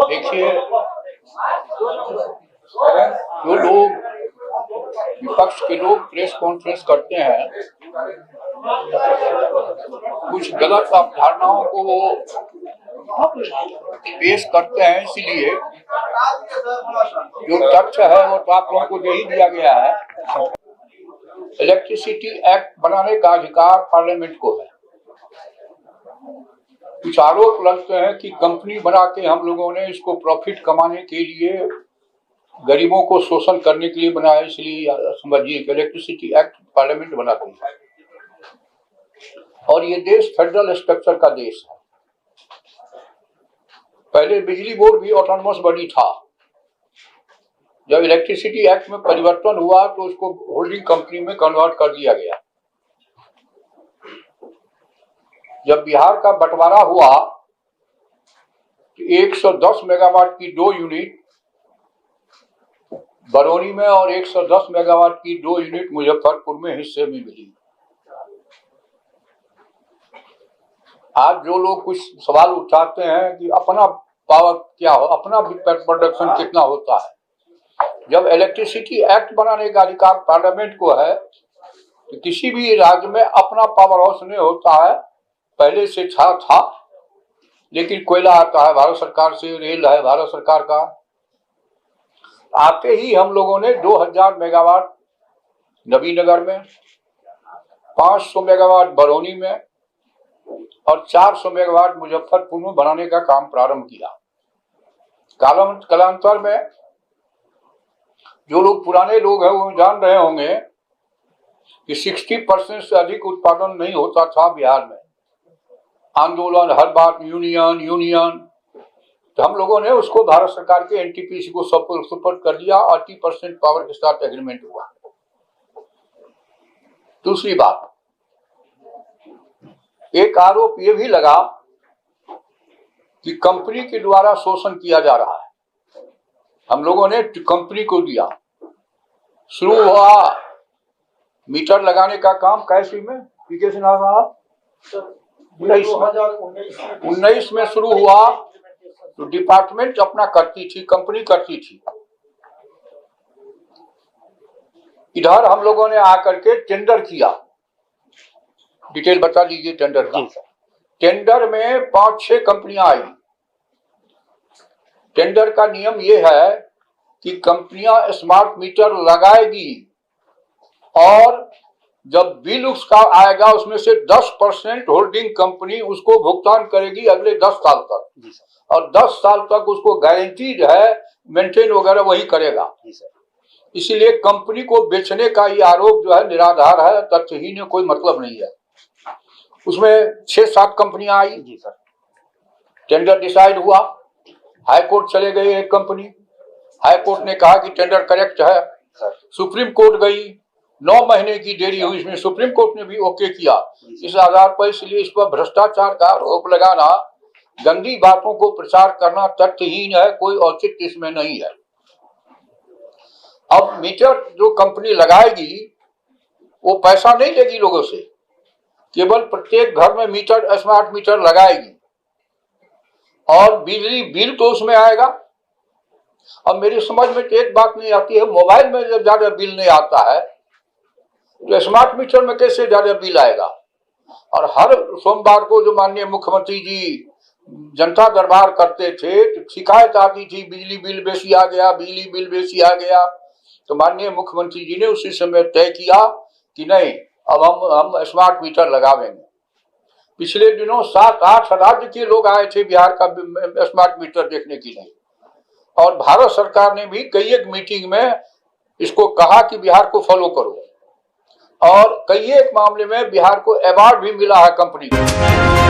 देखिए, जो लोग विपक्ष के लोग प्रेस कॉन्फ्रेंस करते हैं, कुछ गलत अवधारणाओं को वो पेश करते हैं। इसीलिए जो तथ्य है वो तो आप लोगों को दे ही दिया गया है। इलेक्ट्रिसिटी एक्ट बनाने का अधिकार पार्लियामेंट को है। कुछ आरोप लगते हैं कि कंपनी बना के हम लोगों ने इसको प्रॉफिट कमाने के लिए, गरीबों को शोषण करने के लिए बनाया। इसलिए समझिए कि इलेक्ट्रिसिटी एक्ट पार्लियामेंट बनाती है और ये देश फेडरल स्ट्रक्चर का देश है। पहले बिजली बोर्ड भी ऑटोनोमस बॉडी था। जब इलेक्ट्रिसिटी एक्ट में परिवर्तन हुआ तो उसको होल्डिंग कंपनी में कन्वर्ट कर दिया गया। जब बिहार का बंटवारा हुआ तो 110 मेगावाट की 2 यूनिट बरौनी में और 110 मेगावाट की 2 यूनिट मुजफ्फरपुर में हिस्से में मिली। आज जो लोग कुछ सवाल उठाते हैं कि अपना पावर क्या हो, अपना प्रोडक्शन कितना होता है, जब इलेक्ट्रिसिटी एक्ट बनाने का अधिकार पार्लियामेंट को है तो किसी भी राज्य में अपना पावर हाउस नहीं होता है। पहले से था, लेकिन कोयला आता है भारत सरकार से, रेल है भारत सरकार का। आते ही हम लोगों ने 2000 मेगावाट नबीनगर में, 500 मेगावाट बरौनी में और 400 मेगावाट मुजफ्फरपुर में बनाने का काम प्रारंभ किया। कालांतर में जो लोग पुराने लोग हैं वो जान रहे होंगे कि 60% से अधिक उत्पादन नहीं होता था बिहार में। आंदोलन, हर बात यूनियन, तो हम लोगों ने उसको भारत सरकार के एनटीपीसी को सुपुर्द कर दिया और 80% पावर के साथ एग्रीमेंट हुआ। दूसरी बात, एक आरोप ये भी लगा कि कंपनी के द्वारा शोषण किया जा रहा है। हम लोगों ने कंपनी को दिया। शुरू हुआ मीटर लगाने का काम कैसे में, पीके से नाम रहा 19 में शुरू हुआ तो डिपार्टमेंट अपना करती थी, कंपनी करती थी। इधर हम लोगों ने आकर के टेंडर किया। डिटेल बता दीजिए टेंडर का। टेंडर में 5-6 कंपनियां आई। टेंडर का नियम यह है कि कंपनियां स्मार्ट मीटर लगाएगी और जब बिल उसका आएगा उसमें से 10% होल्डिंग कंपनी उसको भुगतान करेगी अगले 10 साल तक, और 10 साल तक उसको गारंटीड है मेंटेन वगैरह वही करेगा। इसीलिए कंपनी को बेचने का ये आरोप जो है निराधार है, तथ्यहीन है, कोई मतलब नहीं है। उसमें 6-7 कंपनियां आई। टेंडर डिसाइड हुआ, हाई कोर्ट चले गए एक कंपनी। हाई कोर्ट ने कहा कि टेंडर करेक्ट है। सुप्रीम कोर्ट गई, 9 महीने की देरी हुई, इसमें सुप्रीम कोर्ट ने भी ओके किया। इस आधार पर इसलिए इस पर भ्रष्टाचार का आरोप लगाना, गंदी बातों को प्रचार करना तथ्यहीन है, कोई औचित्य इसमें नहीं है। अब मीटर जो कंपनी लगाएगी वो पैसा नहीं लेगी लोगों से, केवल प्रत्येक घर में मीटर, स्मार्ट मीटर लगाएगी और बिजली बिल तो उसमें आएगा। अब मेरी समझ में तो एक बात नहीं आती है, मोबाइल में जब ज्यादा बिल नहीं आता है तो स्मार्ट मीटर में कैसे ज्यादा बिल आएगा। और हर सोमवार को जो माननीय मुख्यमंत्री जी जनता दरबार करते थे तो शिकायत आती थी बिजली बिल बेसी आ गया, बिजली बिल बेसी आ गया। तो माननीय मुख्यमंत्री जी ने उसी समय तय किया कि नहीं, अब हम स्मार्ट मीटर लगावेंगे। पिछले दिनों 7-8 राज्य के लोग आए थे बिहार का स्मार्ट मीटर देखने के लिए, और भारत सरकार ने भी कई एक मीटिंग में इसको कहा कि बिहार को फॉलो करो, और कई एक मामले में बिहार को अवार्ड भी मिला है कंपनी को।